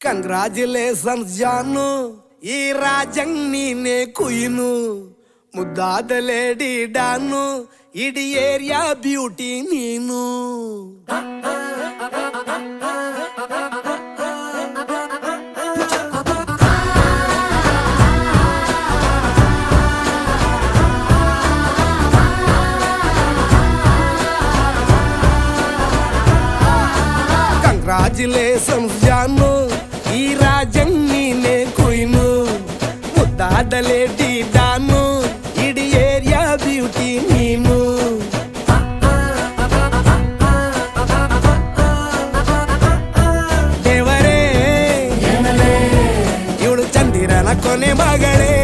Congratulations ಜಾನು, ಈ ರಾಜಂಗ್ ನೀನೆ ಕುಯ್ನು, ಮುದ್ದಾದ ಲೇಡಿ ಡಾನು, ಇಡೀ ಏರಿಯಾ ಬ್ಯೂಟಿ ನೀನು. ಕಂಗ್ರಾಚುಲೇಷನ್ಸ್ ಜಾನು, ಈ ರಾಜಂಗ್ ನೀನೆ ಕುಯ್ನು, ಮುದ್ದಾದ ಲೇಡಿ ಡಾನು, ಇಡೀ ಏರಿಯಾ ಬ್ಯೂಟಿ ನೀನು. ದೇವರೇ ಇವಳು ಚಂದಿರನ ಕೊನೆ ಮಗಳೇ.